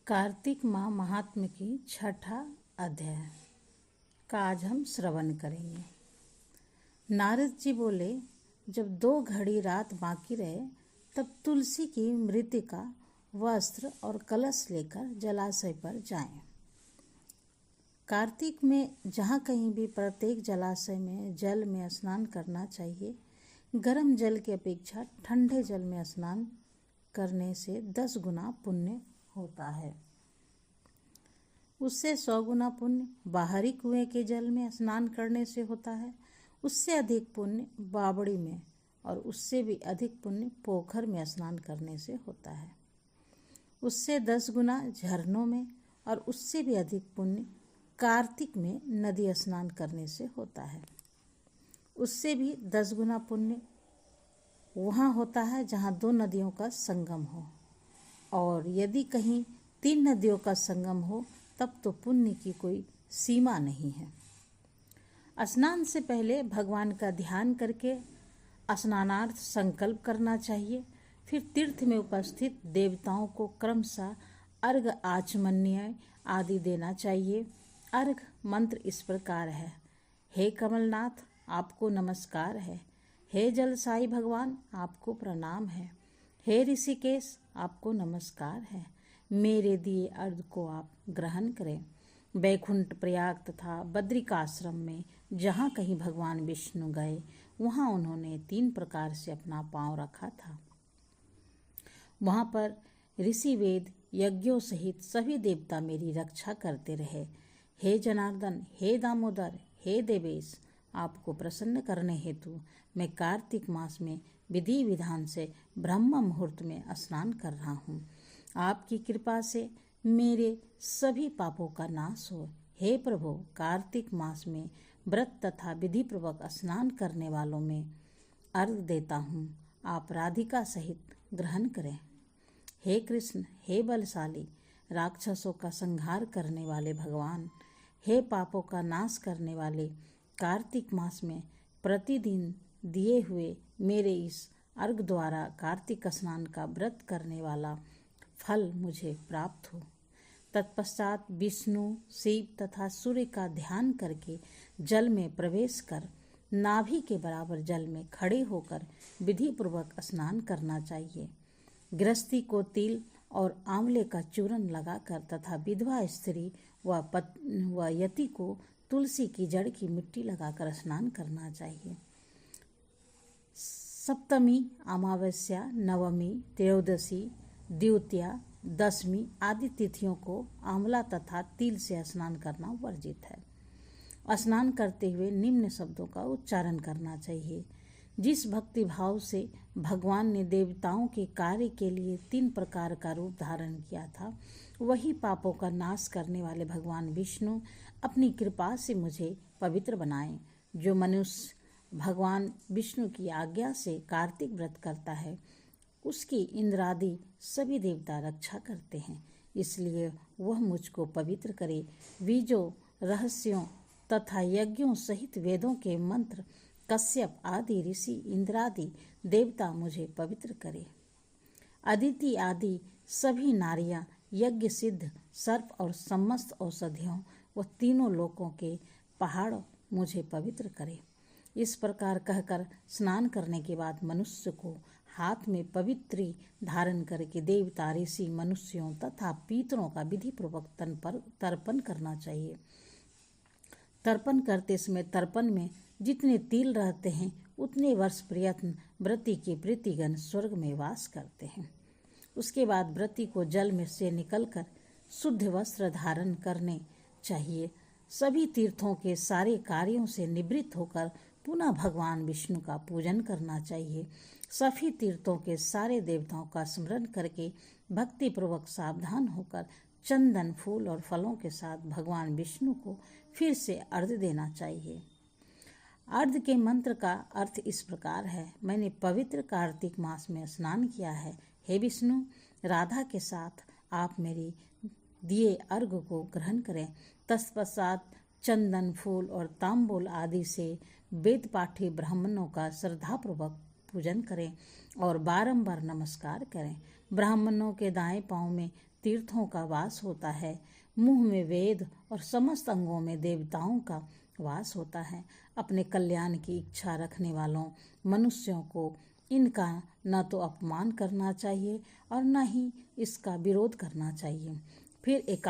कार्तिक माह महात्म्य की छठा अध्याय का आज हम श्रवण करेंगे। नारद जी बोले, जब 2 घड़ी रात बाकी रहे तब तुलसी की मृतिका, वस्त्र और कलश लेकर जलाशय पर जाएं। कार्तिक में जहाँ कहीं भी प्रत्येक जलाशय में जल में स्नान करना चाहिए। गर्म जल की अपेक्षा ठंडे जल में स्नान करने से 10 गुना पुण्य होता है। उससे 100 गुना पुण्य बाहरी कुएं के जल में स्नान करने से होता है। उससे अधिक पुण्य बावड़ी में और उससे भी अधिक पुण्य पोखर में स्नान करने से होता है। उससे 10 गुना झरनों में और उससे भी अधिक पुण्य कार्तिक में नदी स्नान करने से होता है। उससे भी 10 गुना पुण्य वहाँ होता है जहाँ 2 नदियों का संगम हो, और यदि कहीं 3 नदियों का संगम हो तब तो पुण्य की कोई सीमा नहीं है। स्नान से पहले भगवान का ध्यान करके स्नानार्थ संकल्प करना चाहिए। फिर तीर्थ में उपस्थित देवताओं को क्रमशः अर्घ आचमन्य आदि देना चाहिए। अर्घ मंत्र इस प्रकार है। हे कमलनाथ, आपको नमस्कार है। हे जलसाई भगवान, आपको प्रणाम है। हे ऋषिकेश, आपको नमस्कार है। मेरे दिए अर्घ को आप ग्रहण करें। बैकुंठ, प्रयाग तथा बद्रिकाश्रम में जहाँ कहीं भगवान विष्णु गए वहाँ उन्होंने 3 प्रकार से अपना पांव रखा था। वहाँ पर ऋषि वेद यज्ञों सहित सभी देवता मेरी रक्षा करते रहे। हे जनार्दन, हे दामोदर, हे देवेश, आपको प्रसन्न करने हेतु मैं कार्तिक मास में विधि विधान से ब्रह्म मुहूर्त में स्नान कर रहा हूँ। आपकी कृपा से मेरे सभी पापों का नाश हो। हे प्रभु, कार्तिक मास में व्रत तथा विधि पूर्वक स्नान करने वालों में अर्घ देता हूँ, आप राधिका सहित ग्रहण करें। हे कृष्ण, हे बलशाली, राक्षसों का संहार करने वाले भगवान, हे पापों का नाश करने वाले, कार्तिक मास में प्रतिदिन दिए हुए मेरे इस अर्घ द्वारा कार्तिक स्नान का व्रत करने वाला फल मुझे प्राप्त हो। तत्पश्चात विष्णु, शिव तथा सूर्य का ध्यान करके जल में प्रवेश कर नाभि के बराबर जल में खड़े होकर विधि पूर्वक स्नान करना चाहिए। गृहस्थी को तिल और आंवले का चूर्ण लगाकर तथा विधवा स्त्री व यति को तुलसी की जड़ की मिट्टी लगाकर स्नान करना चाहिए। सप्तमी, अमावस्या, नवमी, त्रयोदशी, द्वितीया, दशमी आदि तिथियों को आंवला तथा तिल से स्नान करना वर्जित है। स्नान करते हुए निम्न शब्दों का उच्चारण करना चाहिए। जिस भक्ति भाव से भगवान ने देवताओं के कार्य के लिए 3 प्रकार का रूप धारण किया था, वही पापों का नाश करने वाले भगवान विष्णु अपनी कृपा से मुझे पवित्र बनाएं। जो मनुष्य भगवान विष्णु की आज्ञा से कार्तिक व्रत करता है उसकी इंद्रादि सभी देवता रक्षा करते हैं, इसलिए वह मुझको पवित्र करे। बीजों, रहस्यों तथा यज्ञों सहित वेदों के मंत्र, कश्यप आदि ऋषि, इंद्रादि देवता मुझे पवित्र करे। अदिति आदि सभी नारियां, यज्ञ सिद्ध सर्प और समस्त औषधियों व तीनों लोकों के पहाड़ मुझे पवित्र करे। इस प्रकार कहकर स्नान करने के बाद मनुष्य को हाथ में पवित्री धारण करके देवता, ऋषि, मनुष्यों तथा पितरों का विधि पूर्वक तर्पण करना चाहिए। तर्पण करते समय तर्पण में जितने तिल रहते हैं उतने वर्ष प्रयत्न व्रती के प्रीतिगण स्वर्ग में वास करते हैं। उसके बाद व्रती को जल में से निकलकर शुद्ध वस्त्र धारण करने चाहिए। सभी तीर्थों के सारे कार्यों से निवृत्त होकर पुनः भगवान विष्णु का पूजन करना चाहिए। सभी तीर्थों के सारे देवताओं का स्मरण करके भक्ति पूर्वक सावधान होकर चंदन, फूल और फलों के साथ भगवान विष्णु को फिर से अर्घ देना चाहिए। अर्घ के मंत्र का अर्थ इस प्रकार है। मैंने पवित्र कार्तिक मास में स्नान किया है। हे विष्णु, राधा के साथ आप मेरे दिए अर्घ को ग्रहण करें। तत्पश्चात चंदन, फूल और तांबूल आदि से वेद पाठी ब्राह्मणों का श्रद्धापूर्वक पूजन करें और बारंबार नमस्कार करें। ब्राह्मणों के दाएं पांव में तीर्थों का वास होता है। मुंह में वेद और समस्त अंगों में देवताओं का वास होता है। अपने कल्याण की इच्छा रखने वालों मनुष्यों को इनका न तो अपमान करना चाहिए और न ही इसका विरोध करना चाहिए। फिर